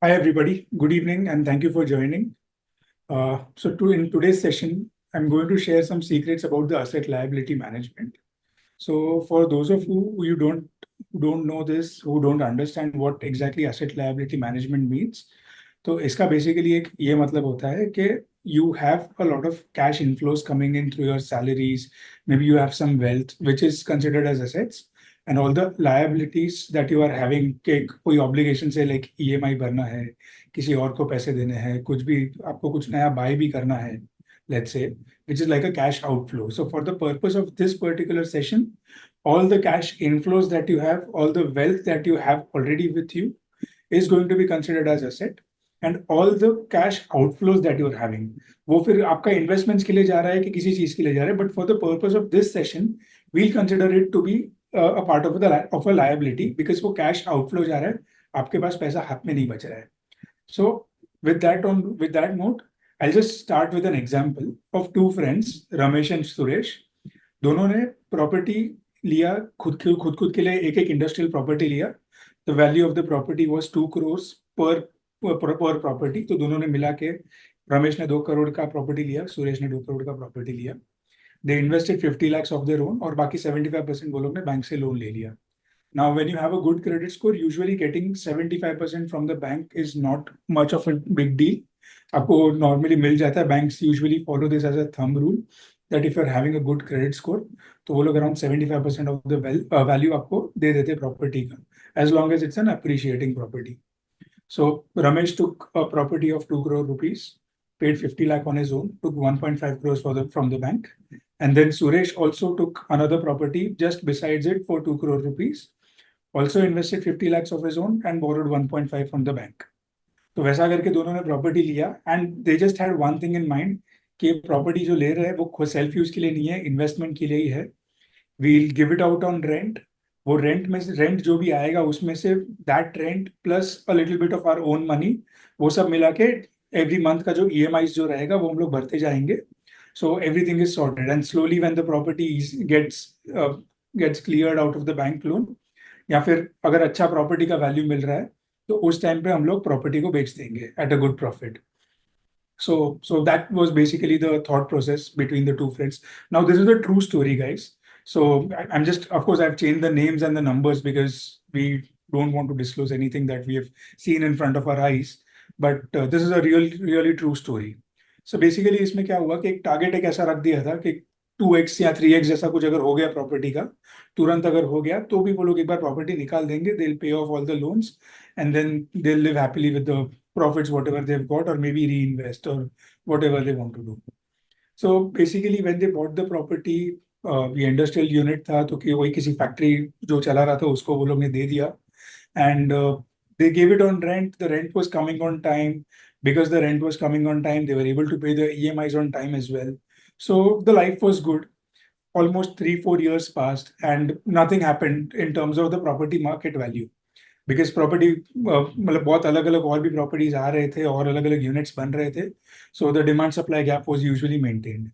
Hi, everybody. Good evening, and thank you for joining. In today's session, I'm going to share some secrets about the asset liability management. So, for those of you who don't know this, who don't understand what exactly asset liability management means, तो इसका basically एक ये मतलब होता है कि you have a lot of cash inflows coming in through your salaries. Maybe you have some wealth which is considered as assets, and all the liabilities that you are having के कोई obligation से like EMI भरना है, किसी और को पैसे देने हैं, कुछ भी आपको कुछ नया buy भी करना है, let's say, which is like a cash outflow. So for the purpose of this particular session, all the cash inflows that you have, all the wealth that you have already with you is going to be considered as asset, and all the cash outflows that you're having, वो फिर आपका investments के लिए जा रहा है कि किसी चीज के लिए जा रहा है, but for the purpose of this session we'll consider it to be a part of a liability, because वो कैश आउटफ्लो जा रहा है, आपके पास पैसा हाथ में नहीं बच रहा है. So with that note, I'll just start with an example of two friends, Ramesh and Suresh. दोनों ने प्रॉपर्टी लिया, खुद के लिए एक एक इंडस्ट्रियल प्रॉपर्टी लिया. The value of the property was 2 crores पर प्रॉपर्टी. तो दोनों ने मिला के, रमेश ने 2 करोड़ का प्रॉपर्टी लिया, सुरेश ने 2 करोड़ का प्रॉपर्टी लिया. दे invested 50 lakhs of their own, और बाकी 75% वो लोग ने बैंक से लोन ले लिया. Now, when you have a good credit score, usually getting 75% from the bank is not much of a big deal. आपको normally मिल जाता है. Banks usually follow this as a thumb rule that if you're having a good credit score, तो वो लोग around 75% of the value आपको दे देते property का, as long as it's an appreciating property. So Ramesh took a property of 2 crore rupees, paid 50 lakh on his own, took 1.5 crores from the bank, and then Suresh also took another property just besides it for 2 crore rupees. Also invested 50 lakhs of his own and borrowed 1.5 from the bank. तो वैसा करके दोनों ने property लिया, and they just had one thing in mind कि property जो ले रहे हैं वो खुद सेल्फ यूज के लिए नहीं है, इन्वेस्टमेंट के लिए ही है. We'll give it out on rent. वो रेंट में से रेंट जो भी आएगा उसमें से that rent plus a little bit of our own money, वो सब मिला के एवरी मंथ का जो EMI जो रहेगा वो हम लोग भरते जाएंगे. So everything is sorted, and slowly when the property gets cleared out of the bank loan, या फिर अगर अच्छा प्रॉपर्टी का वैल्यू मिल रहा है तो उस टाइम पे हम लोग प्रॉपर्टी को बेच देंगे at a good profit. So that was basically the thought process between the two friends. Now this is a true story, guys. So I'm just, of course, I've changed the names and the numbers because we don't want to disclose anything that we have seen in front of our eyes. But this is a really true story. So basically इसमें क्या हुआ कि एक target एक ऐसा रख दिया था कि 2x या 3x जैसा कुछ अगर हो गया प्रॉपर्टी का, तुरंत अगर हो गया तो भी वो लोग एक बार प्रॉपर्टी निकाल देंगे, they will pay off all the loans, and then they will live happily with the profits whatever they've got, or maybe reinvest or whatever they want to do. So basically when they bought the property, ये industrial unit था तो कि वही किसी factory जो चला रहा था उसको वो लोग ने दे दिया, and they gave it on rent. The rent was coming on time. Because the rent was coming on time, they were able to pay the EMIs on time as well. So the life was good. Almost 3-4 years passed and nothing happened in terms of the property market value. Because property मतलब बहुत अलग अलग और भी properties आ रहे थे और अलग अलग यूनिट्स बन रहे थे. So the demand supply gap was usually maintained.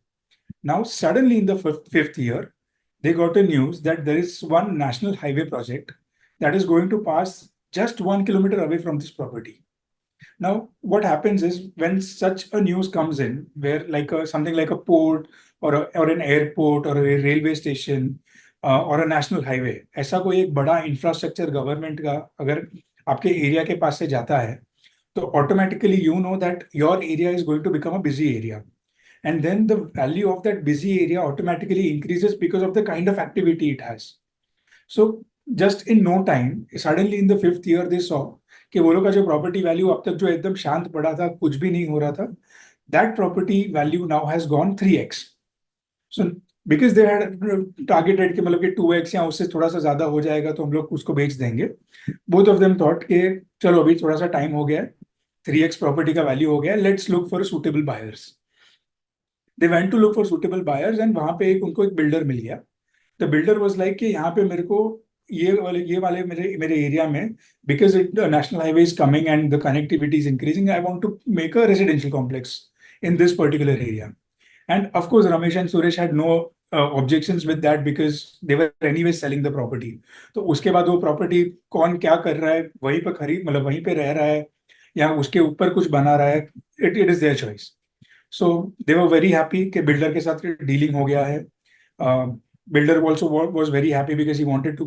Now suddenly in the fifth year they got a news that there is one national highway project that is going to pass just 1 kilometer away from this property. Now what happens is when such a news comes in, where like something like a port or an airport or a railway station और national highway, ऐसा कोई एक बड़ा infrastructure government का अगर आपके area के पास से जाता है, तो automatically you know that your area is going to become a busy area, and then the value of that busy area automatically increases because of the kind of activity it has. So just in no time suddenly in the fifth year they saw कि वो लोग का जो property value अब तक जो एकदम शांत पड़ा था, कुछ भी नहीं हो रहा था, that property value now has gone 3x. So because they had targeted कि मतलब कि 2x या उससे थोड़ा सा ज्यादा हो जाएगा तो हम लोग उसको बेच देंगे. बोथ ऑफ देम थॉट कि चलो अभी थोड़ा सा टाइम हो गया है, 3x प्रॉपर्टी का वैल्यू हो गया है, let's look for suitable buyers. They went to look for suitable buyers, and वहां पे उनको एक बिल्डर मिल गया. द बिल्डर वाज लाइक कि यहाँ पे मेरे को ये वाले मेरे मेरे एरिया में, because it national highway is coming and the connectivity is increasing, I want to make a residential complex in this particular area. And of course, Ramesh and Suresh had no objections with that because they were anyway selling the property. तो उसके बाद वो property कौन क्या कर रहा है, वहीं पे खरीद मतलब वहीं पे रह रहा है, या उसके ऊपर कुछ बना रहा है, it it is their choice. So they were very happy कि बिल्डर के साथ डीलिंग हो गया है. Builder also was very happy because he wanted to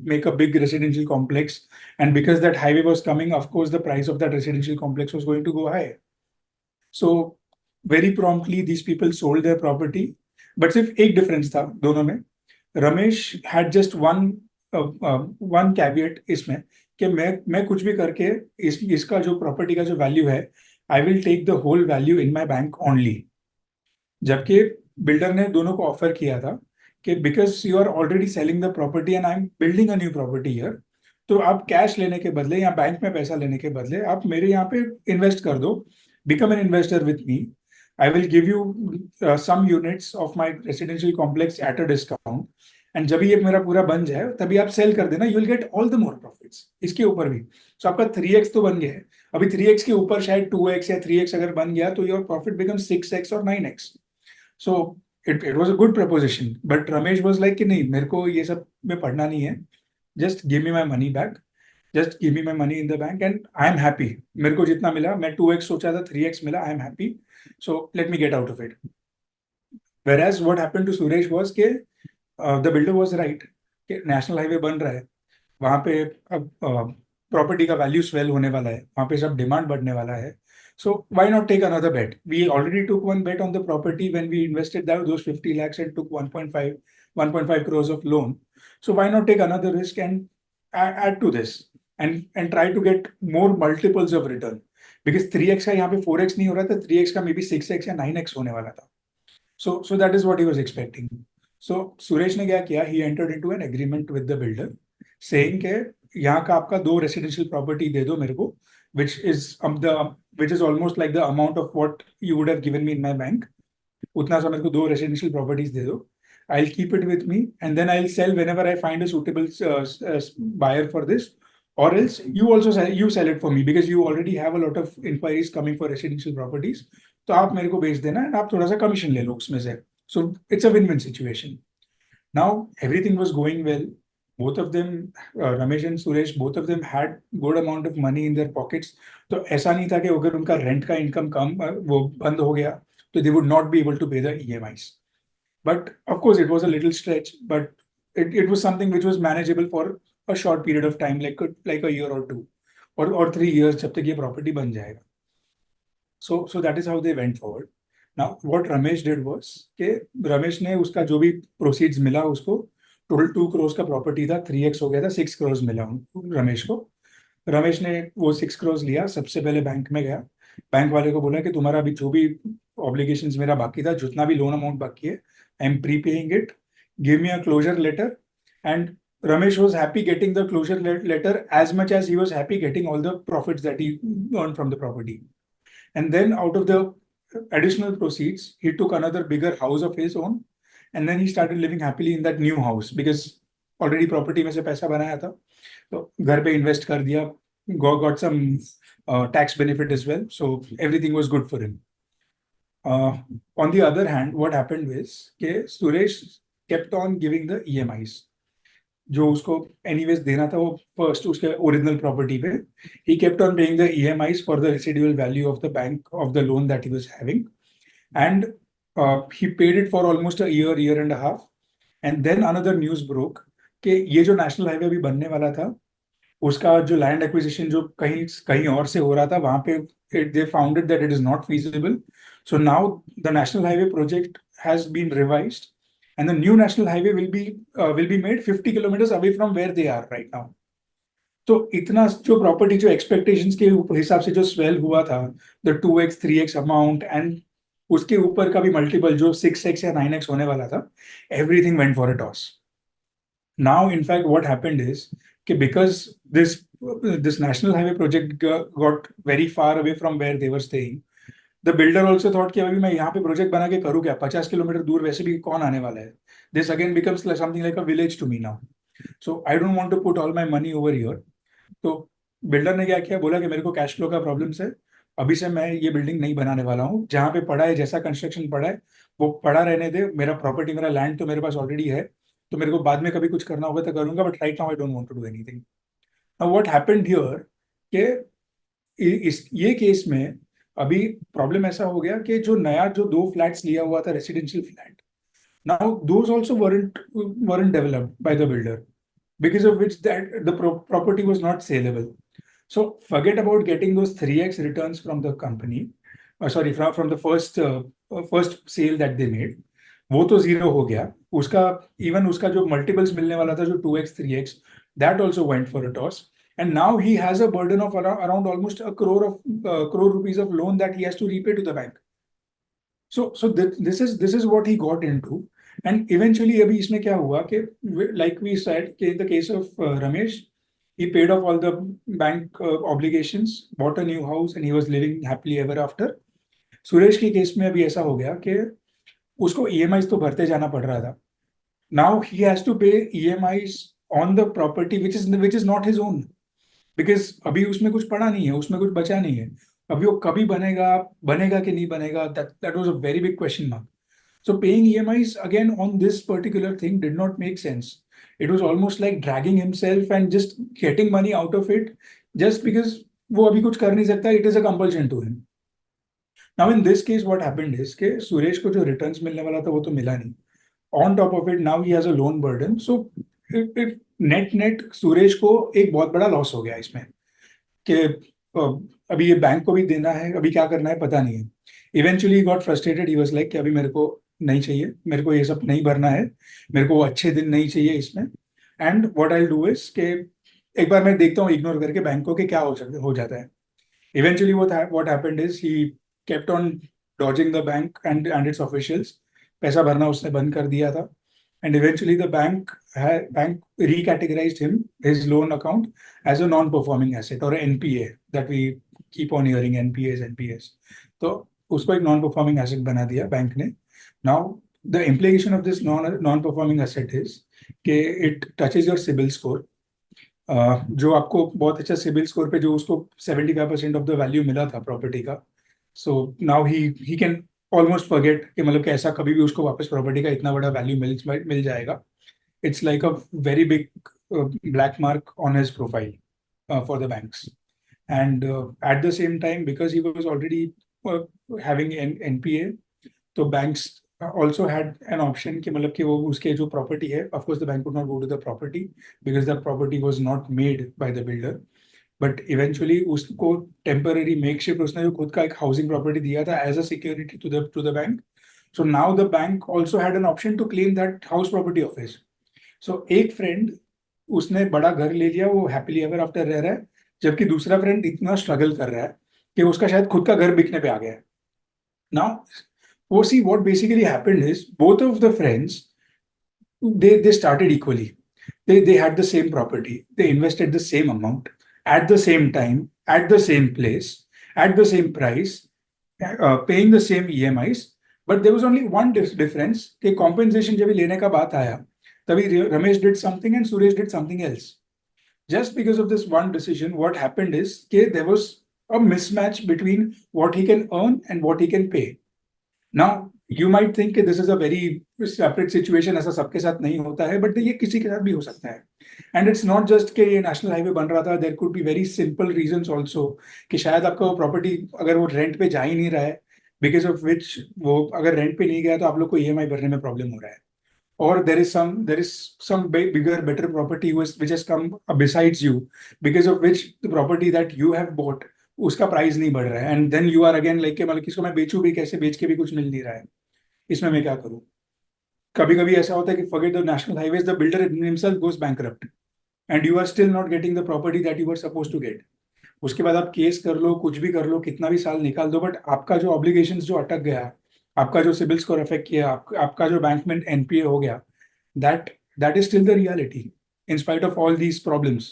make a big residential complex, and because that highway was coming, of course the price of that residential complex was going to go high. So very promptly these people sold their property. But सिर्फ एक difference था दोनों में. Ramesh had just one caveat इसमें कि मैं कुछ भी करके इसका जो प्रॉपर्टी का जो वैल्यू है, I will take the whole value in my bank only. जबकि बिल्डर ने दोनों को ऑफर किया था कि because you are already selling the property and I am building a new property here, तो आप कैश लेने के बदले या बैंक में पैसा लेने के बदले आप मेरे यहाँ पे इन्वेस्ट कर दो, become an investor with me. I will give you some units of my residential complex at a discount, and जब ये मेरा पूरा बन जाए तभी आप सेल कर देना, you will get all the more profits इसके ऊपर भी. सो आपका 3x तो बन गया है. अभी 3x के ऊपर शायद 2x या 3x अगर बन गया तो योर प्रॉफिट बिकम 6x और 9x. So it was a good proposition, but Ramesh was like कि नहीं, मेरे को ये सब में पढ़ना नहीं है. Just give me my money back. Just give me my money in the bank and I am happy. मेरे को जितना मिला, मैं 2x सोचा था, 3x मिला, I am happy. So let me get out of it. Whereas what happened to Suresh was कि the builder was right कि national highway बन रहा है, वहाँ पे अब प्रॉपर्टी का वैल्यू स्वेल होने वाला है, वहाँ पे सब डिमांड बढ़ने वाला है. So why not take another bet? We already took one bet on the property when we invested those 50 lakhs and took 1.5 crores of loan. So why not take another risk and add to this and try to get more multiples of return? Because 3x का यहाँ पे 4x नहीं हो रहा था, 3x का maybe 6x या 9x होने वाला था. So that is what he was expecting. So Suresh ने क्या किया? He entered into an agreement with the builder, saying के यहाँ का आपका 2 रेसिडेंशियल प्रॉपर्टी दे दो मेरे को, which is almost like the amount of what you would have given me in my bank. उतना सा मेरे को 2 रेसिडेंशियल प्रॉपर्टीज दे दो. I'll keep it with me and then I'll sell whenever I find a suitable buyer for this, or else you sell it for me because you already have a lot of inquiries coming for residential properties. तो आप मेरे को बेच देना and आप थोड़ा सा commission ले लो उसमें से. So it's a win-win situation. Now everything was going well. Both of them, Ramesh and Suresh, both of them had good amount of money in their pockets. तो ऐसा नहीं था कि अगर उनका रेंट का इनकम कम वो बंद हो गया तो they would not be able to pay the EMIs. But of course it was a little stretch, but it was something which was manageable for a short period of time, like a year or two, or 3 years जब तक ये property बन जाएगा. So that is how they went forward. Now what Ramesh did was कि रमेश ने उसका जो भी प्रोसीड्स मिला उसको, टोटल 2 करोड़ का प्रॉपर्टी था, 3x हो गया था, 6 करोड़ मिला रमेश को. रमेश ने वो 6 करोड़ लिया, सबसे पहले बैंक में गया, बैंक वाले को बोला कि तुम्हारा अभी जो भी ऑब्लिगेशंस मेरा बाकी था, जितना भी लोन अमाउंट बाकी है, I am prepaying it, give me a closure letter. And Ramesh was happy getting the closure letter as much as he was happy getting all the profits that he earned from the property. And then out of the additional proceeds, he took another bigger house of his own, and then he started living happily in that new house because already property में से पैसा बनाया था, तो घर पे invest कर दिया, got some tax benefit as well, so everything was good for him. On the other hand, what happened was कि Suresh kept on giving the EMIs. जो उसको एनीवेज देना था वो फर्स्ट उसके ओरिजिनल प्रॉपर्टी पे, he kept on paying the EMIs for the residual value of the bank of the loan that he was having, and he paid it for almost a year and a half. And then another news broke कि ये जो national highway अभी बनने वाला था उसका जो land acquisition जो कहीं कहीं और से हो रहा था, वहां पे they found that it is not feasible. So now the national highway project has been revised, and the new national highway will be made 50 kilometers away from where they are right now. तो इतना जो property जो expectations के हिसाब से जो swell हुआ था, the 2x 3x amount and उसके ऊपर का भी मल्टीपल जो 6x या 9x होने वाला था, everything went for a toss. Now in fact what happened is कि because this national highway project got very far away from where they were staying, the builder also thought कि अभी मैं यहाँ पे प्रोजेक्ट बना के करूँ क्या, 50 किलोमीटर दूर वैसे भी कौन आने वाला है. This again becomes something like a village to me now, so I don't want to put all my money over here. तो बिल्डर ने क्या किया, बोला कि मेरे को कैश फ्लो का प्रॉब्लम है, अभी से मैं ये बिल्डिंग नहीं बनाने वाला हूँ, जहाँ पे पड़ा है जैसा कंस्ट्रक्शन पड़ा है वो पड़ा रहने दे, मेरा प्रॉपर्टी मेरा लैंड तो मेरे पास ऑलरेडी है, तो मेरे को बाद में कभी कुछ करना होगा तो करूंगा, but right now I don't want to do anything. Now what happened here कि ये केस में अभी प्रॉब्लम ऐसा हो गया कि जो नया जो 2 फ्लैट्स लिया हुआ था residential flat, now those also weren't developed by the builder, because of which that the property was not saleable. So forget about getting those 3x returns from the company, sorry, from the first sale that they made. वो तो zero हो गया उसका। Even उसका जो multiples मिलने वाला था, जो 2x 3x, that also went for a toss. And now he has a burden of around almost a crore rupees of loan that he has to repay to the bank. So this is what he got into. And eventually अभी इसमें क्या हुआ कि, like we said, कि in the case of Ramesh, he paid off all the bank obligations, bought a new house, and he was living happily ever after. Suresh के case में अभी ऐसा हो गया कि उसको EMIs तो भरते जाना पड़ रहा था. Now he has to pay EMIs on the property which is not his own, because अभी उसमें कुछ पड़ा नहीं है, उसमें कुछ बचा नहीं है. अभी वो कभी बनेगा कि नहीं बनेगा, that was a very big question mark. So paying EMIs again on this particular thing did not make sense. It was almost like dragging himself and just getting money out of it just because वो अभी कुछ कर नहीं सकता. It is a compulsion to him. Now in this case what happened is कि सुरेश को जो returns मिलने वाला था वो तो मिला नहीं. On top of it, now he has a loan burden. So net Suresh को एक बहुत बड़ा लॉस हो गया इसमें कि अभी ये बैंक को भी देना है, अभी क्या करना है पता नहीं है. Eventually got frustrated. He was like कि अभी मेरे को नहीं चाहिए, मेरे को ये सब नहीं भरना है, मेरे को अच्छे दिन नहीं चाहिए इसमें. And what I do is कि एक बार मैं देखता हूँ इग्नोर करके बैंक को कि क्या हो जाता है. Eventually what happened is he kept on dodging the bank and it's officials. पैसा भरना उसने बंद कर दिया था. And eventually the bank recategorized his loan account as a non-performing asset, or NPA, that we keep on hearing, NPAs. तो उसको एक non-performing asset बना दिया बैंक ने. Now the implication of this non-performing asset is कि it touches your CIBIL score. जो आपको बहुत अच्छा CIBIL score पे जो उसको 75% of the value मिला था प्रॉपर्टी का. So now he can almost forget कि मतलब कि ऐसा कभी भी उसको वापस प्रॉपर्टी का इतना बड़ा वैल्यू मिल जाएगा. It's like a very big black mark on his profile for the banks. And eight the same time because he was already having NPA, तो banks also had an option कि मतलब कि वो उसके जो प्रॉपर्टी है, of course the bank would not go to the property because the property was not made by the builder. But eventually उसको temporary makeshift उसने जो खुद का एक हाउसिंग प्रॉपर्टी दिया था as a security to the bank. So now the bank also had an option to claim that house property of his. So एक friend उसने बड़ा घर ले लिया, वो हैप्पीली एवर आफ्टर रह रहा है, जबकि दूसरा फ्रेंड इतना स्ट्रगल कर रहा है कि उसका शायद खुद का घर बिकने पे आ गया है. नाउ वो see what basically happened is both of the friends they started equally. They had the same property, they invested the same amount at the same time, at the same place, at the same price, paying the same EMIs. But there was only one difference कि compensation जब लेने का बात आया तभी Ramesh did something and Suresh did something else. Just because of this one decision, what happened is कि there was a mismatch between what he can earn and what he can pay. Now you might think कि this is a very separate situation, ऐसा सबके साथ नहीं होता है, but ये किसी के साथ भी हो सकता है. एंड इट्स नॉट जस्ट कि ये नेशनल हाईवे बन रहा था, there could be very simple reasons also कि शायद आपका वो प्रॉपर्टी अगर वो रेंट पे जा ही नहीं रहा है, बिकॉज ऑफ विच वो अगर रेंट पे नहीं गया तो आप लोग को EMI भरने में प्रॉब्लम हो रहा है. और there is some bigger better property which has come besides you, because of which the property that you have bought उसका प्राइस नहीं बढ़ रहा है. And then you are again like मतलब किसको मैं बेचूं भी कैसे, बेच के भी कुछ मिल नहीं रहा है, इसमें मैं क्या करूं. कभी कभी ऐसा होता है कि forget the national highways, the builder himself goes bankrupt and you are still not getting the property that you were supposed to get. उसके बाद आप केस कर लो, कुछ भी कर लो, कितना भी साल निकाल दो, बट आपका जो ऑब्लिगेशंस जो अटक गया, आपका जो सिबिल स्कोर अफेक्ट किया, आपका जो बैंक में NPA हो गया, that is still the reality in spite of all these problems.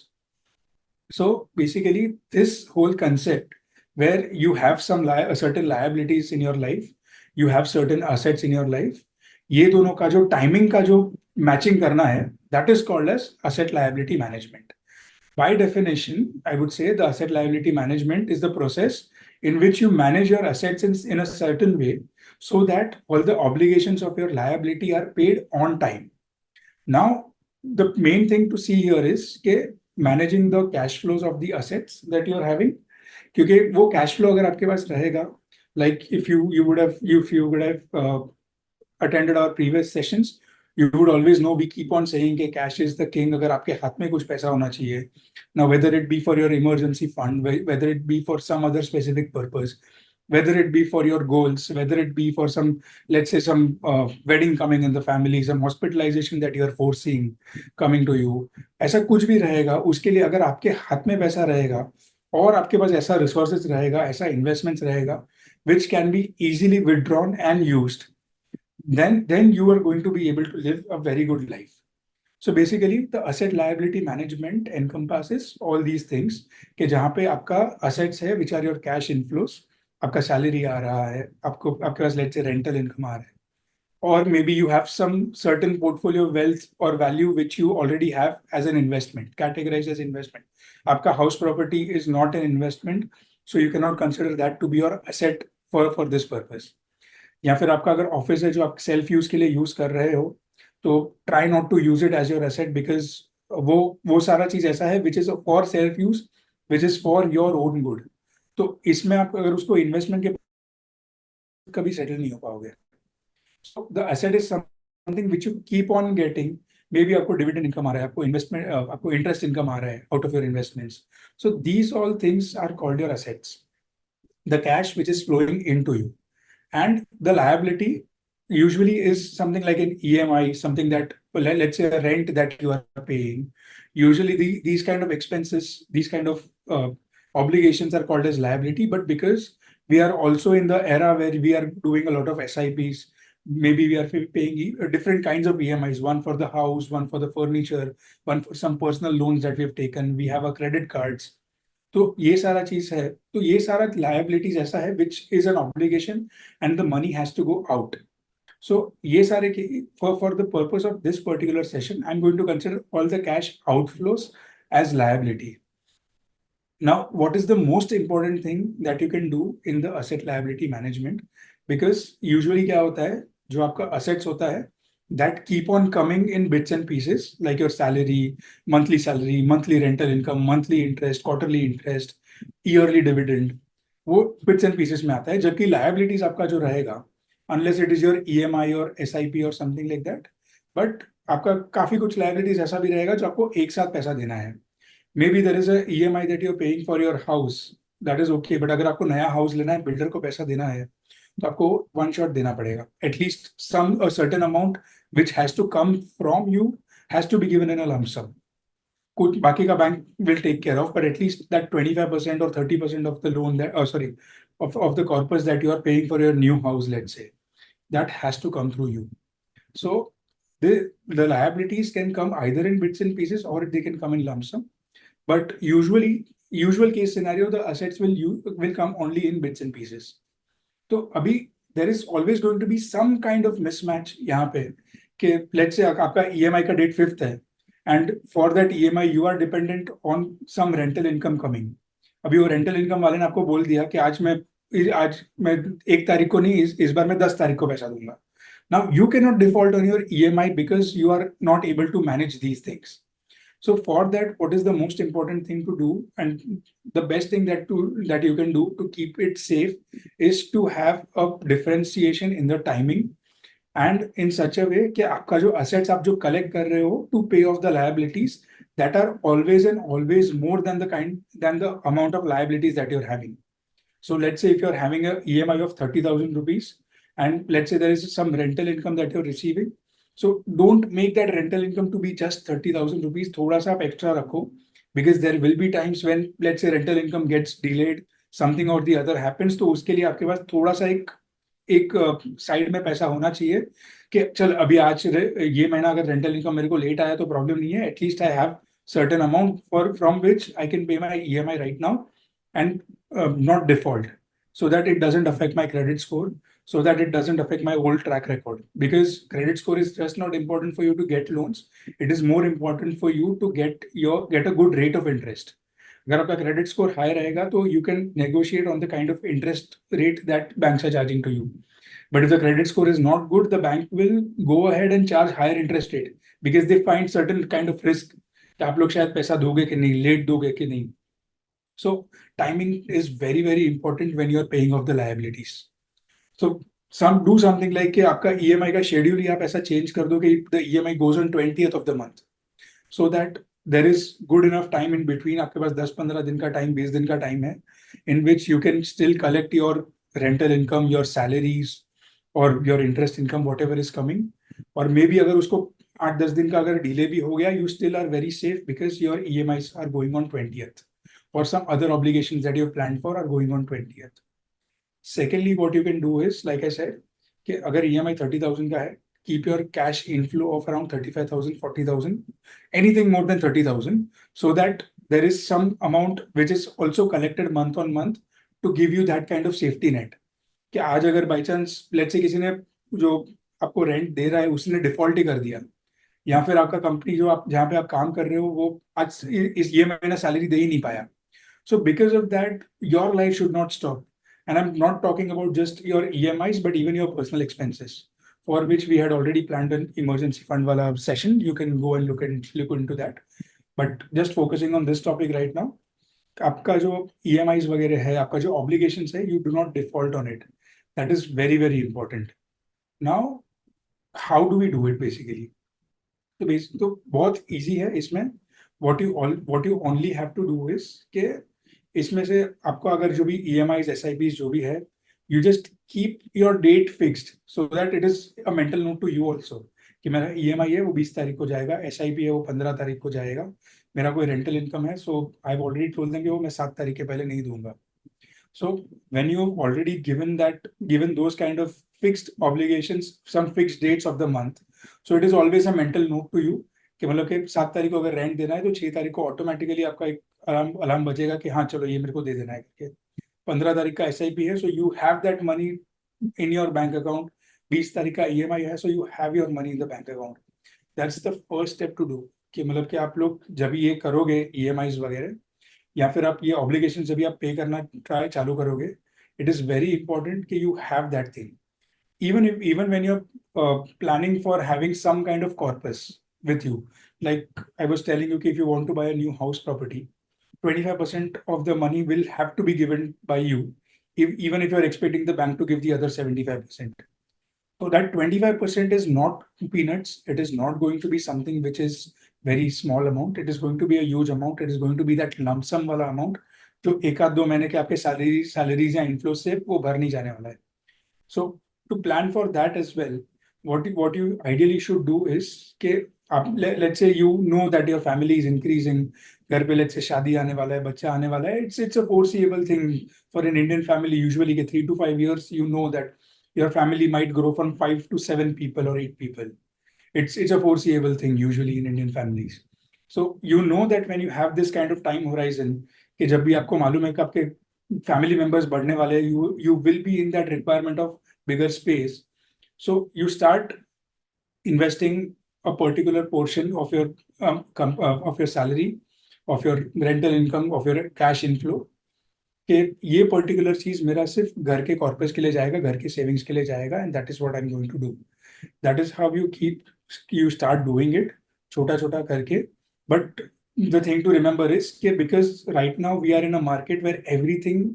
So basically this whole concept where you have certain liabilities in your life, you have certain assets in your life, ये दोनों का जो timing का जो matching करना है, that is called as asset liability management. By definition, I would say the asset liability management is the process in which you manage your assets in a certain way so that all the obligations of your liability are paid on time. Now, the main thing to see here is managing the cash flows of the assets that you're having. क्योंकि वो cash flow अगर आपके पास रहेगा, like if you would have attended our previous sessions, you would always know we keep on saying कि cash is the king. अगर आपके हाथ में कुछ पैसा होना चाहिए, now whether it be for your emergency fund, whether it be for some other specific purpose, whether it be for your goals, whether it be for some, let's say some wedding coming in the family, some hospitalization that you are foreseeing coming to you, ऐसा कुछ भी रहेगा, उसके लिए अगर आपके हाथ में पैसा रहेगा और आपके पास ऐसा रिसोर्सेज रहेगा, ऐसा इन्वेस्टमेंट्स रहेगा which can be easily withdrawn and used, then you are going to be able to live a very good life. So basically, the asset liability management encompasses all these things कि जहाँ पे आपका assets है, which are your cash inflows, आपका salary आ रहा है, आपके पास let's say rental income आ रहा है, or maybe you have some certain portfolio wealth or value which you already have as an investment, categorized as investment. आपका house property is not an investment, so you cannot consider that to be your asset for this purpose. या फिर आपका अगर office है जो आप self use के लिए यूज कर रहे हो, तो try not to use it as your asset, because वो सारा चीज ऐसा है which is for self use, which is for your own good. तो इसमें आप अगर उसको इन्वेस्टमेंट के कभी सेटल नहीं हो पाओगे. So the asset is something which you keep on getting. May be आपको डिविडेंड इनकम आ रहा है, आपको इन्वेस्टमेंट, आपको इंटरेस्ट इनकम आ रहा है out of your investments. So these all things are called your assets, the cash which is flowing into you. And the liability usually is something like an EMI, something that, well, let's say a rent that you are paying. Usually these kind of expenses, these kind of obligations are called as liability. But because we are also in the era where we are doing a lot of SIPs, maybe we are paying different kinds of EMIs, one for the house, one for the furniture, one for some personal loans that we have taken. We have our credit cards. तो ये सारा चीज है, तो ये सारा liabilities ऐसा है which is an obligation and the money has to go out. So ये सारे for the purpose of this particular session I am going to consider all the cash outflows as liability. Now what is the most important thing that you can do in the asset liability management, because usually क्या होता है, जो आपका assets होता है that keep on coming in bits and pieces, like your salary, monthly rental income, monthly interest, quarterly interest, yearly dividend, वो bits and pieces में आता है. जबकि liabilities आपका जो रहेगा, unless it is your EMI or SIP or something like that, but आपका काफी कुछ liabilities ऐसा भी रहेगा जो आपको एक साथ पैसा देना है. Maybe there is a EMI that you're paying for your house, that is okay, but अगर आपको नया house लेना है, builder को पैसा देना है, तो आपको वन शॉट देना पड़ेगा. At least some a certain amount which has to come from you has to be given in a lump sum. कुछ बाकी का bank will take care of, but at least that 25% or 30% of the loan that, of the corpus that you are paying for your new house, let's say, that has to come through you. So the liabilities can come either in bits and pieces or they can come in lump sum. But usual case scenario, the assets will come only in bits and pieces. तो अभी there is always going to be some kind of mismatch यहाँ पे कि let's say आपका EMI का date 5th है and for that EMI you are dependent on some rental income coming. अभी वो rental income वाले ने आपको बोल दिया कि आज मैं 1 तारीख को नहीं, इस बार मैं 10 तारीख को पैसा दूंगा. Now you cannot default on your EMI because you are not able to manage these things. So for that, what is the most important thing to do, and the best thing that you can do to keep it safe, is to have a differentiation in the timing and in such a way कि आपका जो assets आप जो collect कर रहे हो to pay off the liabilities that are always and always more than the amount of liabilities that you're having. So let's say if you're having a EMI of 30,000 rupees and let's say there is some rental income that you're receiving. So don't make that rental income to be just 30,000 rupees. थोड़ा सा आप extra रखो, because there will be times when let's say rental income gets delayed, something or the other happens. तो उसके लिए आपके पास थोड़ा सा एक साइड में पैसा होना चाहिए कि चल अभी आज ये महीना अगर रेंटल इनकम मेरे को लेट आया तो प्रॉब्लम नहीं है, at least I have certain amount from which I can pay my EMI right now and not default, so that it doesn't affect my credit score, so that it doesn't affect my old track record. Because credit score is just not important for you to get loans. It is more important for you to get a good rate of interest. अगर आपका credit score high रहेगा तो you can negotiate on the kind of interest rate that banks are charging to you. But if the credit score is not good, the bank will go ahead and charge higher interest rate because they find certain kind of risk कि आप लोग शायद पैसा दोगे कि नहीं, late दोगे कि नहीं. So timing is very very important when you are paying off the liabilities. So some do something like कि आपका EMI का शेड्यूल ही आप ऐसा चेंज कर दो कि the EMI goes on 20th of the month, so that there is good enough time in between. आपके पास 10-15 दिन का टाइम, 20 दिन का टाइम है, in which you can still collect your rental income, your salaries or your interest income, whatever is coming. और may be अगर उसको 8-10 दिन का अगर डिले भी हो गया, you still are very safe because your EMIs are going on 20th, or some other obligations that you have planned for are going on 20th. Secondly, what you can do is, like I said, कि अगर EMI 30,000 का है, keep your cash inflow of around 35,000, 40,000, anything more than 30,000, so that there is some amount which is also collected month on month to give you that kind of safety net. कि आज अगर by chance let's say किसी ने जो आपको rent दे रहा है उसने डिफॉल्ट ही कर दिया, या फिर आपका कंपनी जो आप जहाँ पे आप काम कर रहे हो वो आज इस ये महीना सैलरी दे ही नहीं पाया, so because of that your life should not stop. And I'm not talking about just your EMIs but even your personal expenses, for which we had already planned an emergency fund wala session. You can go and look into that, but just focusing on this topic right now, आपका जो EMIs वगैरह है, आपका जो obligations है, you do not default on it. That is very very important. Now how do we do it basically? तो बहुत easy है इसमें. what you only have to do is कि इसमें से आपको अगर जो भी EMIs SIPs जो भी है, you just keep your date fixed so that it is a mental note to you also कि मेरा EMI है वो 20 तारीख को जाएगा, SIP है वो 15 तारीख को जाएगा, मेरा कोई रेंटल इनकम है, so I have already told them कि वो मैं 7 तारीख के पहले नहीं दूंगा. So when you've already given those kind of fixed obligations, some fixed dates of the month, so it is always a mental note to you कि मतलब कि 7 तारीख को अगर रेंट देना है तो 6 तारीख को ऑटोमेटिकली आपका एक अलार्म बजेगा कि हाँ चलो ये मेरे को दे देना है करके. 15 तारीख का SIP है, so you have that money in your bank account. 20 तारीख का EMI है, so you have your money in the bank account. That's the first step to do. कि मतलब कि आप लोग जब ये करोगे EMIs वगैरह या फिर आप ये ऑब्लिगेशन जब भी आप पे करना ट्राई चालू करोगे, इट इज वेरी इंपॉर्टेंट कि you have that thing. Even when you're planning for having some kind of corpus with you, like I was telling you, if you want to buy a new house property, 25% of the money will have to be given by you, even if you're expecting the bank to give the other 75%. So that 25% is not peanuts. It is not going to be something which is very small amount. It is going to be a huge amount. It is going to be that lump sum वाला amount जो एक आध दो महीने के आपके salaries या inflows से वो भर नहीं जाने वाला है. So to plan for that as well, what you ideally should do is कि आप let's say you know that your family is increasing, घर पे let's say शादी आने वाला है, बच्चा आने वाला है. It's a foreseeable thing for an Indian family. Usually के 3 to 5 years you know that your family might grow from 5 to 7 people or 8 people. It's a foreseeable thing usually in Indian families. So you know that when you have this kind of time horizon, कि जब भी आपको मालूम है कि आपके family members बढ़ने वाले हैं, you will be in that requirement of bigger space. So you start investing a particular portion of your salary, of your rental income, of your cash inflow, कि ये पर्टिकुलर चीज मेरा सिर्फ घर के कॉर्पस के लिए जाएगा, घर के सेविंग्स के लिए जाएगा, and that is what I am going to do. That is how you start doing it, छोटा छोटा करके. But the thing to remember is कि because right now we are in a market where everything,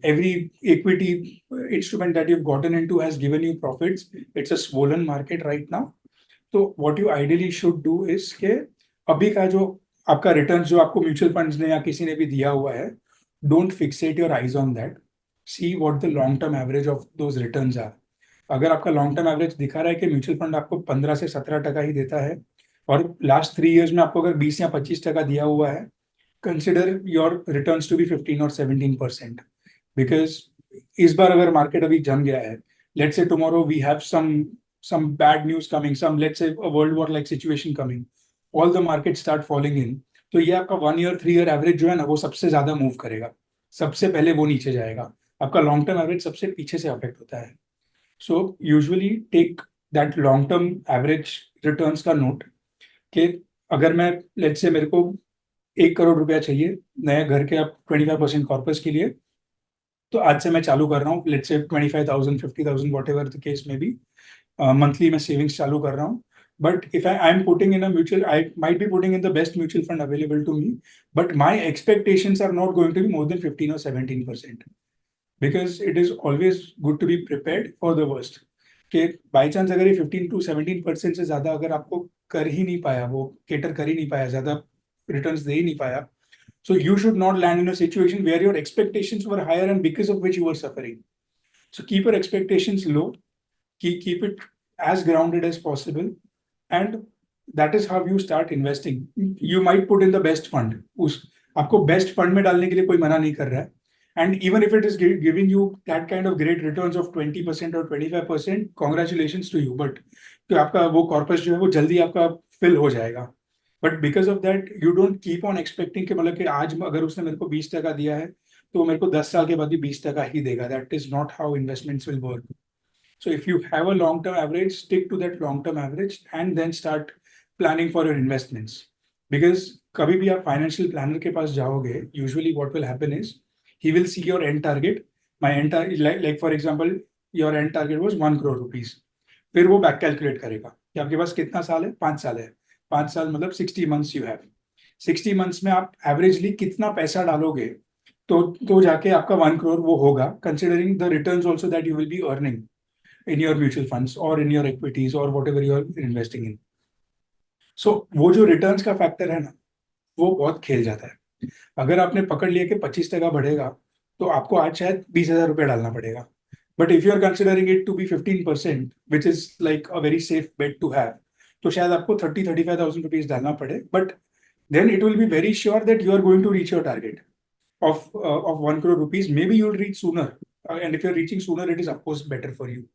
every equity instrument that you've gotten into has given you profits. It's a swollen market right now. So what you ideally should do is कि अभी का जो आपका return जो आपको mutual funds ने या किसी ने भी दिया हुआ है, don't fixate your eyes on that. See what the long term average of those returns are. अगर आपका लॉन्ग टर्म एवरेज दिखा रहा है कि म्यूचुअल फंड आपको 15 से 17% ही देता है, और लास्ट 3 इयर्स में आपको अगर 20 या 25% दिया हुआ है, consider your returns to be 15 और 17%. बिकॉज इस बार अगर मार्केट अभी जम गया है, let's say tomorrow we have some bad news coming, some let's say a world war like situation coming, all the markets start falling in, तो ये आपका 1 year 3 year एवरेज जो है ना वो सबसे ज्यादा मूव करेगा, सबसे पहले वो नीचे जाएगा. आपका लॉन्ग टर्म एवरेज सबसे पीछे से अफेक्ट होता है. So usually take that long term average returns का नोट कि अगर मैं लेट्स से मेरे को 1 करोड़ रुपया चाहिए नए घर के आप 25% कॉर्पस के लिए, तो आज से मैं चालू कर रहा हूँ let's say 25,000 50,000 what ever the case में भी मंथली मैं सेविंग्स चालू कर रहा हूँ. But if I'm putting in a mutual, I might be putting in the best mutual fund available to me, but my expectations are not going to be more than 15 or 17%. Because it is always good to be prepared for the worst. कि by chance अगर ये 15 to 17% से ज्यादा अगर आपको कर ही नहीं पाया, वो केटर कर ही नहीं पाया, ज्यादा रिटर्न्स दे ही नहीं पाया, so you should not land in a situation where your expectations were higher and because of which you were suffering. So keep your expectations low, keep it as grounded as possible, and that is how you start investing. You might put in the best fund. उस आपको best fund में डालने के लिए कोई मना नहीं कर रहा है. And even if it is giving you that kind of great returns of 20% or 25%, congratulations to you. But तो आपका वो corpus जो है वो जल्दी आपका fill हो जाएगा. But because of that, you don't keep on expecting कि मतलब कि आज अगर उसने मेरे को 20% दिया है, तो मेरे को 10 साल के बाद भी 20% ही देगा. That is not how investments will work. So if you have a long-term average, stick to that long-term average and then start planning for your investments. Because कभी भी आप financial planner के पास जाओगे, usually what will happen is he will see your end target. My end target, like for example, your end target was 1 crore rupees. फिर वो back calculate करेगा कि आपके पास कितना साल है, 5 साल है. 5 साल मतलब 60 months you have. 60 months में आप averagely कितना पैसा डालोगे, तो जाके आपका 1 crore वो होगा, considering the returns also that you will be earning in your mutual funds or in your equities or whatever you are investing in. So वो जो returns का factor है ना, वो बहुत खेल जाता है. अगर आपने पकड़ लिया कि 25% बढ़ेगा, तो आपको आज शायद 20,000 रुपये डालना पड़ेगा. But if you are considering it to be 15%, which is like a very safe bet to have, तो शायद आपको 35,000 rupees डालना पड़े. But then it will be very sure that you are going to reach your target of 1 crore rupees. Maybe you'll reach sooner, and if you're reaching sooner, it is of course better for you.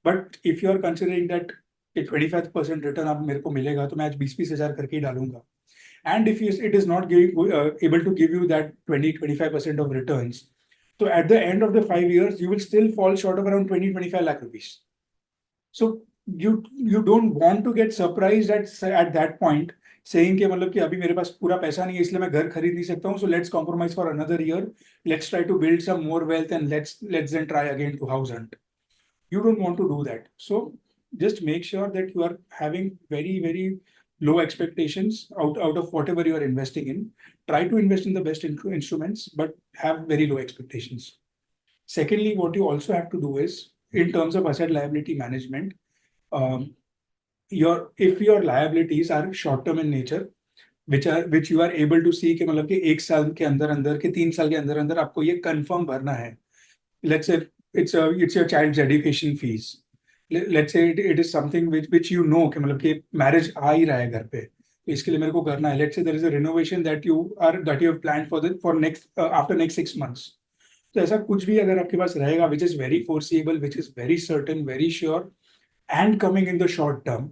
But if you are considering that 25% return आप मेरे को मिलेगा, तो मैं आज 20,000 करके ही डालूंगा. And if it is not able to give you that 20-25% of returns, so at the end of the 5 years, you will still fall short of around 20-25 lakh rupees. So you don't want to get surprised at that point, saying कि मतलब कि अभी मेरे पास पूरा पैसा नहीं है, इसलिए मैं घर खरीद नहीं सकता हूँ. So let's compromise for another year. Let's try to build some more wealth and let's then try again to house hunt. You don't want to do that. So just make sure that you are having very low expectations out of whatever you are investing in. Try to invest in the best instruments, but have very low expectations. Secondly, what you also have to do is, in terms of asset liability management, if your liabilities are short term in nature, which you are able to see कि मतलब कि 1 साल के अंदर के 3 साल के अंदर आपको ये confirm भरना है. Let's say it's your child's education fees. Let's say it is something which you know कि मतलब कि marriage आ ही रहा है घर पे, तो इसके लिए मेरे को करना है. Let's say there is a renovation that you have planned for next after next 6 months. तो ऐसा कुछ भी अगर आपके पास रहेगा which is very foreseeable, which is very certain, very sure and coming in the short term,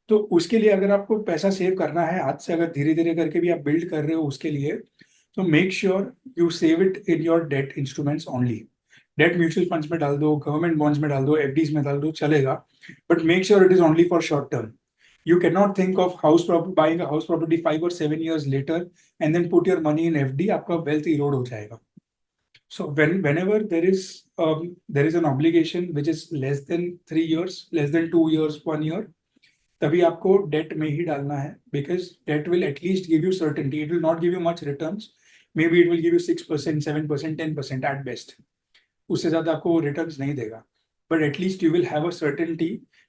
तो उसके लिए अगर आपको पैसा सेव करना है आज से, अगर धीरे धीरे करके भी आप बिल्ड कर रहे हो उसके लिए, तो make sure you save it in your debt instruments only. Debt mutual funds में डाल दो, गवर्नमेंट बॉन्ड्स में डाल दो, एफडीज में डाल दो, चलेगा. But make sure it is only for short term. You cannot think of buying a house property 5 or 7 years later and then put your money in FD. आपका wealth erode हो जाएगा. So whenever there is an obligation which is less than 3 years, less than 2 years, 1 year, तभी आपको date में ही डालना है. Because debt will at least give you certainty. It will not give you much returns. Maybe it will give you 6%, 7%, 10% at best. उससे ज्यादा आपको returns नहीं देगा. But at least you will have a certainty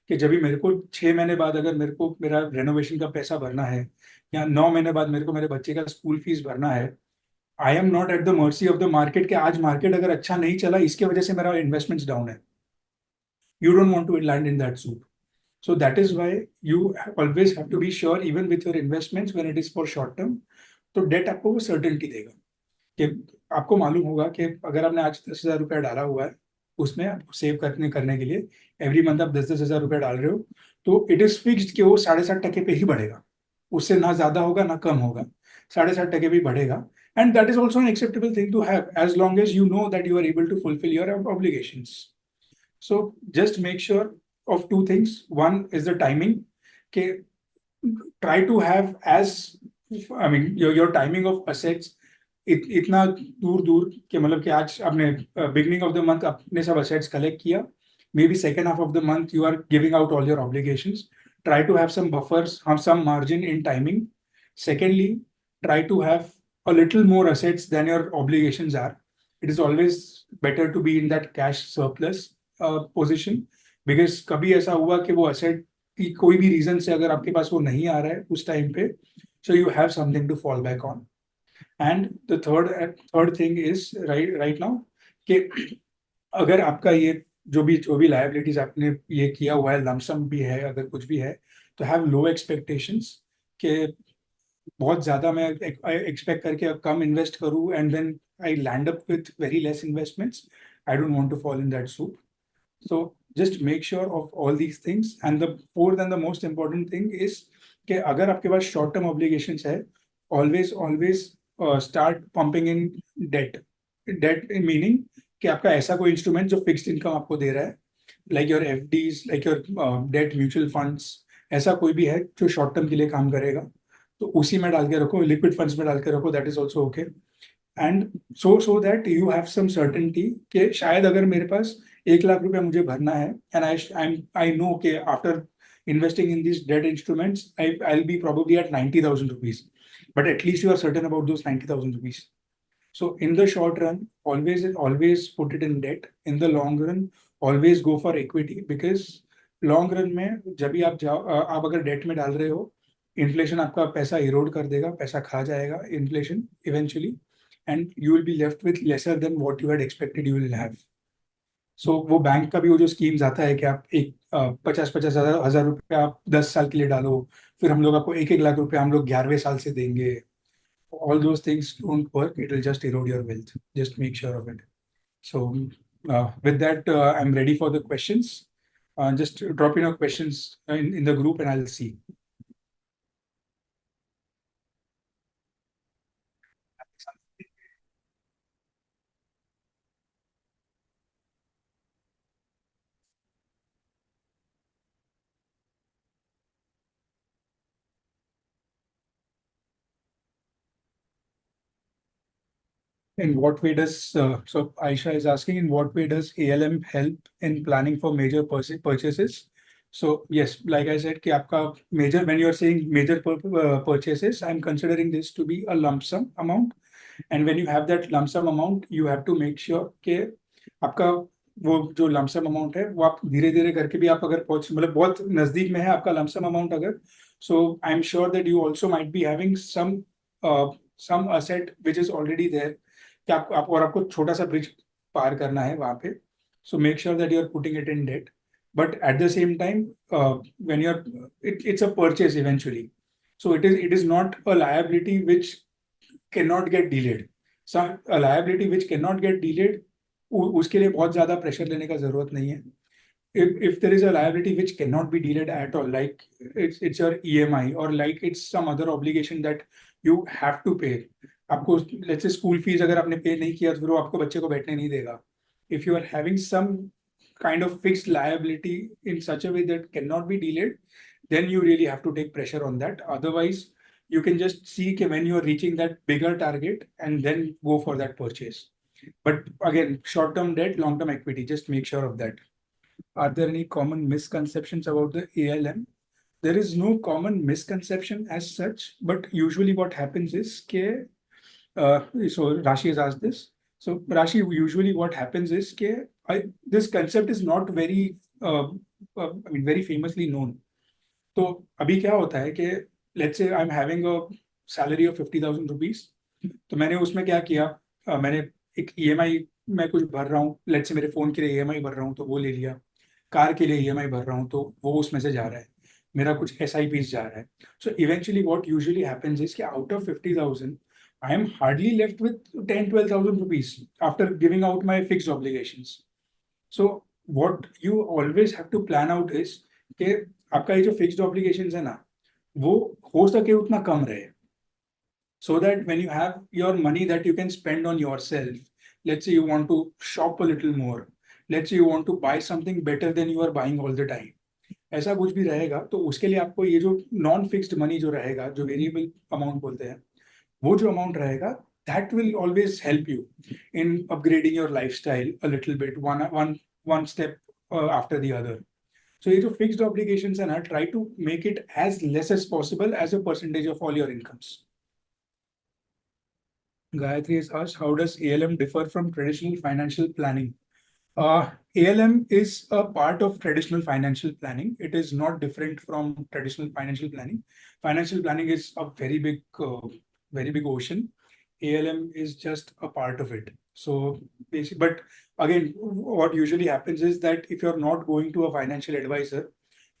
कि जब भी मेरे को 6 महीने बाद अगर मेरे को मेरा रेनोवेशन का पैसा भरना है, या 9 महीने बाद मेरे को मेरे बच्चे का स्कूल फीस भरना है, I am not at the mercy of the market कि आज मार्केट अगर अच्छा नहीं चला इसके वजह से मेरा इन्वेस्टमेंट्स डाउन है. You don't want to land in that suit. So that is why you always have to be sure, even with your investments, when it is for short term, तो डेट आपको वो certainty देगा कि आपको मालूम होगा कि अगर आपने आज 10,000 रुपया डाला हुआ है, उसमें आपको सेव करने के लिए एवरी मंथ आप 10,000 रुपया डाल रहे हो, तो इट इज फिक्स्ड कि वो 7.5% पे ही बढ़ेगा. उससे ना ज्यादा होगा ना कम होगा, 7.5% भी बढ़ेगा. And that is also an acceptable thing to have as long as you know that you are able to fulfil your obligations. So just make sure of 2 things. One is the timing. Okay, try to have your timing of assets इतना दूर कि मतलब कि आज आपने beginning of the month अपने सब assets collect किया, maybe second half of the month you are giving out all your obligations. try to have some buffers, have some margin in timing. Secondly, try to have a little more assets than your obligations are. It is always better to be in that cash surplus position, because कभी ऐसा हुआ कि वो asset की कोई भी reason से अगर आपके पास वो नहीं आ रहा है उस time पे, so you have something to fall back on. And the third thing is right now कि अगर आपका ये जो भी लायबिलिटीज आपने ये किया हुआ है, लमसम भी है, अगर कुछ भी है, तो हैव लो एक्सपेक्टेशंस कि बहुत ज्यादा मैं एक्सपेक्ट करके कम इन्वेस्ट करूं and then I land up with very less investments. I don't want to fall in that soup. So just make sure of all these things. And the fourth and the most important thing is कि अगर आपके पास short term obligations है, always start pumping in debt. Debt meaning कि आपका ऐसा कोई instrument जो fixed income आपको दे रहा है, like your FDs, like your debt mutual funds, ऐसा कोई भी है जो शॉर्ट टर्म के लिए काम करेगा, तो उसी में डाल के रखो, लिक्विड फंड्स में डाल के रखो, that is also okay. And so that you have some certainty कि शायद अगर मेरे पास 1 लाख रुपया मुझे भरना है एंड आई नो कि after investing in these debt instruments, I'll be probably at 90,000 rupees. But at least you are certain about those 90,000 rupees. So in the short run, always put it in debt. In the long run, always go for equity, because long run में जब भी आप जाओ, आप अगर debt में डाल रहे हो, inflation आपका पैसा erode कर देगा, पैसा खा जाएगा inflation eventually, and you will be left with lesser than what you had expected you will have. सो वो बैंक का भी वो जो स्कीम्स आता है कि आप एक 50 हजार रुपया आप 10 साल के लिए डालो, फिर हम लोग आपको 1 लाख रुपया हम लोग 11वें साल से देंगे. All those things don't work. It will just erode your wealth. Just make sure of it. So with that, I'm ready for the questions. Just drop in your questions in the group and I'll see. In what way does, so Aisha is asking, in what way does ALM help in planning for major purchases? So yes, like I said, कि आपका major, when you're saying major purchases, I'm considering this to be a lump sum amount. And when you have that lump sum amount, you have to make sure कि आपका वो जो lump sum amount है, वो आप धीरे धीरे करके भी आप अगर पहुंच, मतलब बहुत नजदीक में है आपका lump sum amount अगर, so I'm sure that you also might be having some asset which is already there, कि आपको छोटा सा ब्रिज पार करना है वहां पे. So make sure that you are putting it in debt, but at the same time when you are, it's a purchase eventually, so it is not a liability which cannot get delayed. So a liability which cannot get delayed, उसके लिए बहुत ज्यादा pressure लेने का जरूरत नहीं है. If there is a liability which cannot be delayed at all, like it's your EMI, or like it's some other obligation that you have to pay. आपको let's say स्कूल फीस अगर आपने पे नहीं किया तो फिर वो आपको बच्चे को बैठने नहीं देगा. If you are having some kind of fixed liability in such a way that cannot be delayed, then you really have to take pressure on that. Otherwise, you can just see when you are reaching that bigger target and then go for that purchase. But again, short-term debt, long-term equity, just make sure of that. Are there any common misconceptions about the ALM? There is no common misconception as such, but usually what happens is that, so Rashi has asked this. So Rashi, usually what happens is that this concept is not very, very famously known. तो अभी क्या होता है कि let's say I'm having a salary of 50,000 rupees. तो मैंने उसमें क्या किया, मैंने एक EMI मैं कुछ भर रहा हूँ, let's say मेरे फोन के लिए EMI भर रहा हूँ तो वो ले लिया, कार के लिए EMI भर रहा हूँ तो वो उसमें से जा रहा है, मेरा कुछ SIPs जा रहा है. So eventually what usually happens is कि out of 50,000, I am hardly left with 10-12,000 rupees after giving out my fixed obligations. So what you always have to plan out is कि आपका ये जो fixed obligations है ना, वो हो सके उतना कम रहे, so that when you have your money that you can spend on yourself, let's say you want to shop a little more, let's say you want to buy something better than you are buying all the time, ऐसा कुछ भी रहेगा तो उसके लिए आपको ये जो नॉन फिक्स्ड मनी जो रहेगा, जो वेरिएबल अमाउंट बोलते हैं, वो जो अमाउंट रहेगा, that will always help you in upgrading your lifestyle a little bit, one step after the other. So ये जो fixed obligations है ना, try to make it as less as possible as a percentage of all your incomes. Gayatri has asked, how does ALM differ from traditional financial planning? ALM is a part of traditional financial planning. It is not different from traditional financial planning. Financial planning is a very big ocean. ALM is just a part of it. So basically, but again, what usually happens is that if you're not going to a financial advisor,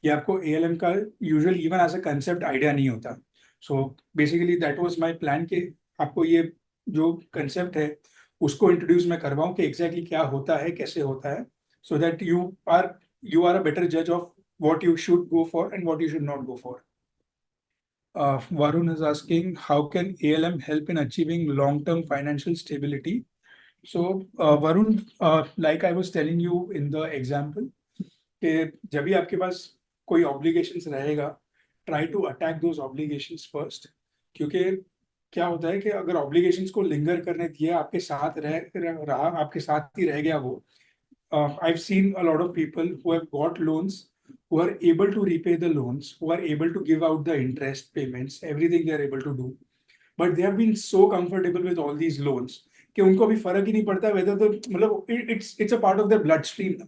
ये आपको ALM का usually even as a concept idea नहीं होता. So basically that was my plan कि आपको ये जो concept है उसको इंट्रोड्यूस मैं करवाऊं कि एग्जैक्टली क्या होता है, कैसे होता है, so that you are a better जज of what you should go for and what you should not go for. Varun is asking, how can ALM help in achieving long-term financial stability? So, Varun, like I was telling you in the example, कि जब भी आपके पास कोई obligations रहेगा, try to attack those obligations first. क्योंकि क्या होता है कि अगर obligations को linger करने दिया, आपके साथ रहा, आपके साथ ही रह गया वो. I've seen a lot of people who have got loans, who are able to repay the loans, who are able to give out the interest payments, everything they are able to do. But they have been so comfortable with all these loans कि उनको अभी फर्क ही नहीं पड़ता whether the मतलब it's a part of their bloodstream ना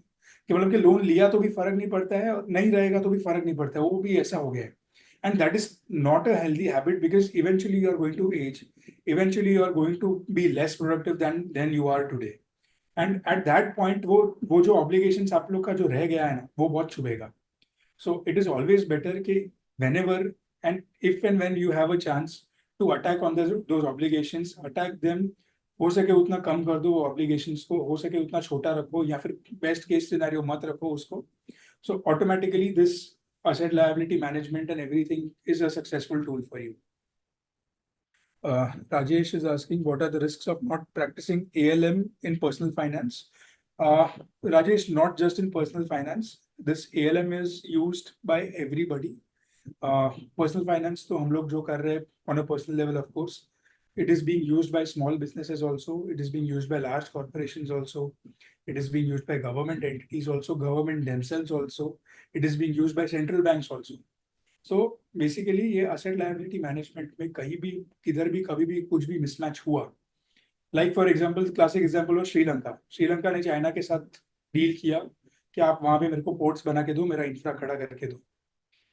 कि मतलब कि लोन लिया तो भी फर्क नहीं पड़ता है और नहीं रहेगा तो भी फर्क नहीं पड़ता है, वो भी ऐसा हो गया है. And that is not a healthy habit because eventually you are going to age, eventually you are going to be less productive than you are today. And at that point वो जो ऑब्लिगेशंस आप लोग का जो रह गया है ना, वो बहुत चुभेगा. So it is always better कि whenever and if and when you have a chance to attack on those obligations, attack them. हो सके उतना कम कर दो वो obligations को, हो सके उतना छोटा रखो या फिर बेस्ट केस सिनेरियो मत रखो उसको. So automatically this asset liability management and everything is a successful tool for you. Rajesh is asking, what are the risks of not practicing ALM in personal finance? Rajesh, not just in personal finance. This ALM is used by everybody. Personal finance, तो हम लोग जो कर रहे हैं on a personal level, of course, it is being used by small businesses also. It is being used by large corporations also. It is being used by government entities also, government themselves also. It is being used by central banks also. So basically ये asset liability management में कहीं भी किधर भी कभी भी कुछ भी मिसमैच हुआ, like for example classic example हो श्रीलंका ने चाइना के साथ डील किया कि आप वहां पे मेरे को पोर्ट्स बना के दो, मेरा इंफ्रा खड़ा करके दो.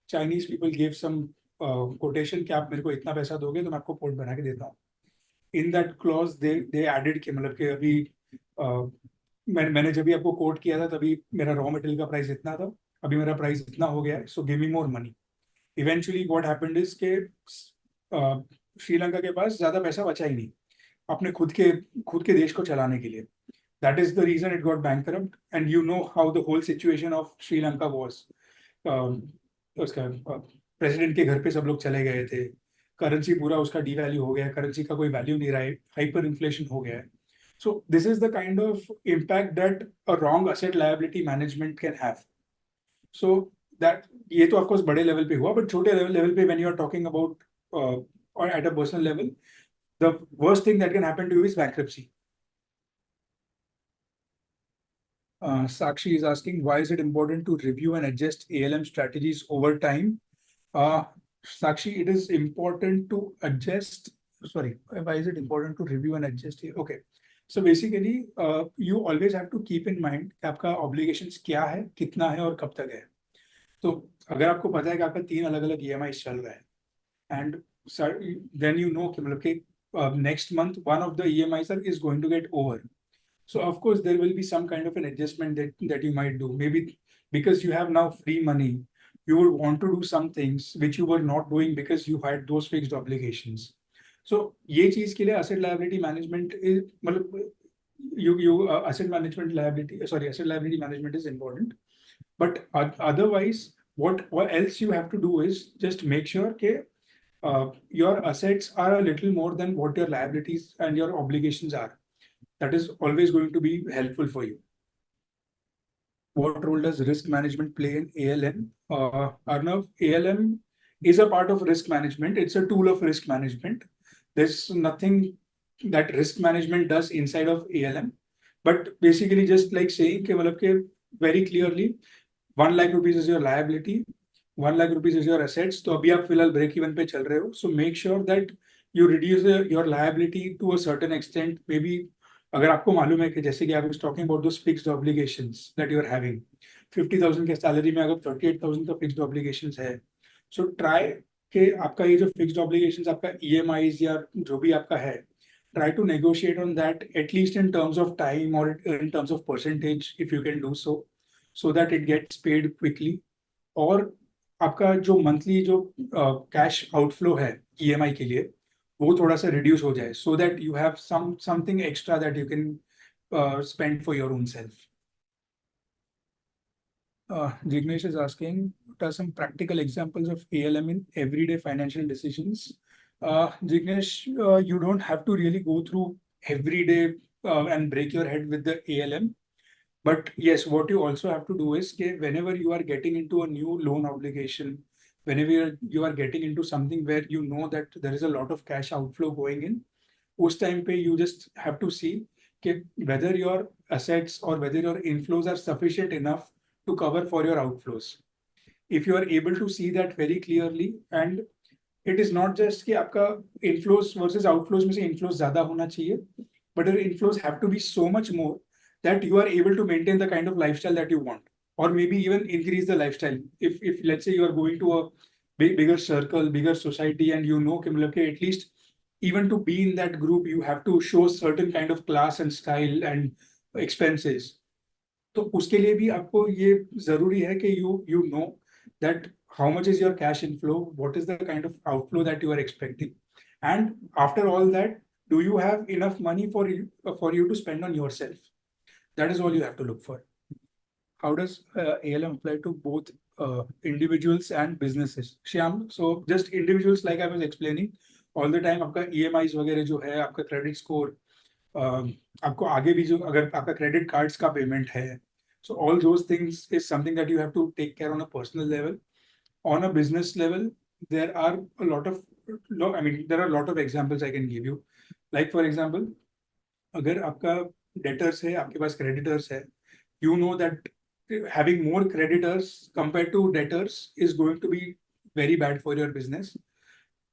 Chinese people give some quotation कि आप मेरे को इतना पैसा दोगे तो मैं आपको पोर्ट बना के देता हूँ. In that clause they added कि मतलब कि अभी मैंने जब भी आपको कोट किया था तभी मेरा रॉ मटेरियल का प्राइस इतना था, अभी मेरा प्राइस इतना हो गया है, so give me more money. Eventually what happened is के श्रीलंका के पास ज्यादा पैसा बचा ही नहीं अपने खुद के देश को चलाने के लिए. That is the reason it got bankrupt. And you know how the whole situation of Sri Lanka was. उसका प्रेसिडेंट के घर पे सब लोग चले गए थे, करेंसी पूरा उसका डीवैल्यू हो गया, करेंसी का कोई वैल्यू नहीं रहा है, हाइपर इन्फ्लेशन हो गया है. So this is the kind of impact that a wrong asset liability management can have. So that ये तो ऑफकोर्स बड़े लेवल पे हुआ, बट छोटे लेवल पे when you are talking about और at a personal level, the worst thing that can happen to you is bankruptcy. Sakshi is asking, why is it important to review and adjust ALM strategies over time? Sakshi, it is important to adjust. Sorry, why is it important to review and adjust? Okay, so basically, you always have to keep in mind कि आपका obligations क्या है, कितना है और कब तक है. तो अगर आपको पता है कि आपका 3 अलग अलग EMI चल रहा है, and then you know कि मतलब कि next month one of the EMIs is going to get over. So of course there will be some kind of an adjustment that you might do. Maybe because you have now free money, you would want to do some things which you were not doing because you had those fixed obligations. So ये चीज के लिए asset liability management is मतलब asset liability management is important. But otherwise, what else you have to do is just make sure that your assets are a little more than what your liabilities and your obligations are. That is always going to be helpful for you. What role does risk management play in ALM? Arnav, ALM is a part of risk management. It's a tool of risk management. There's nothing that risk management does inside of ALM. But basically, just like saying कि very clearly, 1 lakh rupees is your liability, 1 lakh rupees is your assets. तो अभी आप फिलहाल break even पे चल रहे हो. So make sure that you reduce your liability to a certain extent. Maybe अगर आपको मालूम है कि जैसे कि आप talking about those fixed obligations that you are having, 50,000 के सैलरी में अगर 38,000 का फिक्स्ड ऑब्लिगेशंस है, सो ट्राई कि आपका ये जो फिक्स्ड ऑब्लिगेशंस आपका ईएमआईज या जो भी आपका है, try to negotiate on that at least in terms of time or in terms of percentage if you can do so, so that it gets paid quickly. और आपका जो मंथली जो कैश आउटफ्लो है ईएमआई के लिए वो थोड़ा सा रिड्यूस हो जाए, so that you have something extra that you can spend for your own self. Jignesh is asking, what are some practical examples of ALM in everyday financial decisions? Jignesh, you don't have to really go through every day and break your head with the ALM. But yes, what you also have to do is that whenever you are getting into a new loan obligation, whenever you are getting into something where you know that there is a lot of cash outflow going in, उस time पे you just have to see whether your assets or whether your inflows are sufficient enough to cover for your outflows. If you are able to see that very clearly, and it is not just कि आपका inflows versus outflows में से inflows ज़्यादा होना चाहिए, but your inflows have to be so much more that you are able to maintain the kind of lifestyle that you want, or maybe even increase the lifestyle. If let's say you are going to a bigger circle, bigger society, and you know कि मतलब कि at least even to be in that group, you have to show certain kind of class and style and expenses. तो उसके लिए भी आपको ये जरूरी है कि you know that how much is your cash inflow, what is the kind of outflow that you are expecting, and after all that, do you have enough money for you to spend on yourself? That is all you have to look for. How does ALM apply to both individuals and businesses? Shyam, so just individuals, like I was explaining, all the time आपका EMIs वगैरह जो है, आपका credit score, आपको आगे भी जो अगर आपका credit cards का payment है, so all those things is something that you have to take care on a personal level. On a business level, there are a lot of, there are a lot of examples I can give you. Like for example, अगर आपका debtors है, आपके पास creditors है, you know that having more creditors compared to debtors is going to be very bad for your business.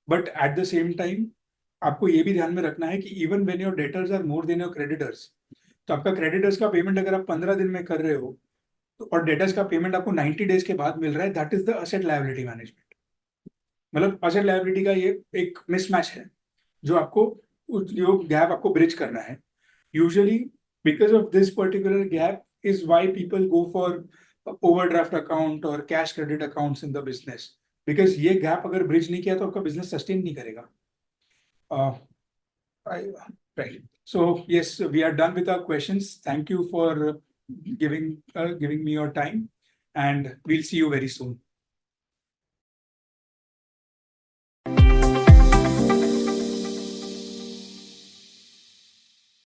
But at the same time, आपको ये भी ध्यान में रखना है कि even when your debtors are more than your creditors, तो आपका creditors का payment अगर आप 15 दिन में कर रहे हो और डेटर्स का पेमेंट आपको 90 डेज के बाद मिल रहा है, that is the asset liability management. मतलब असेट लायबिलिटी का ये एक मिसमैच है जो आपको जो गैप आपको ब्रिज करना है. Usually because of this particular gap is why people go for overdraft account और cash credit accounts in the business, because ये गैप अगर ब्रिज नहीं किया तो आपका बिजनेस सस्टेन नहीं करेगा. Right. So yes, we are done with our questions. Thank you for giving me your time, and we'll see you very soon.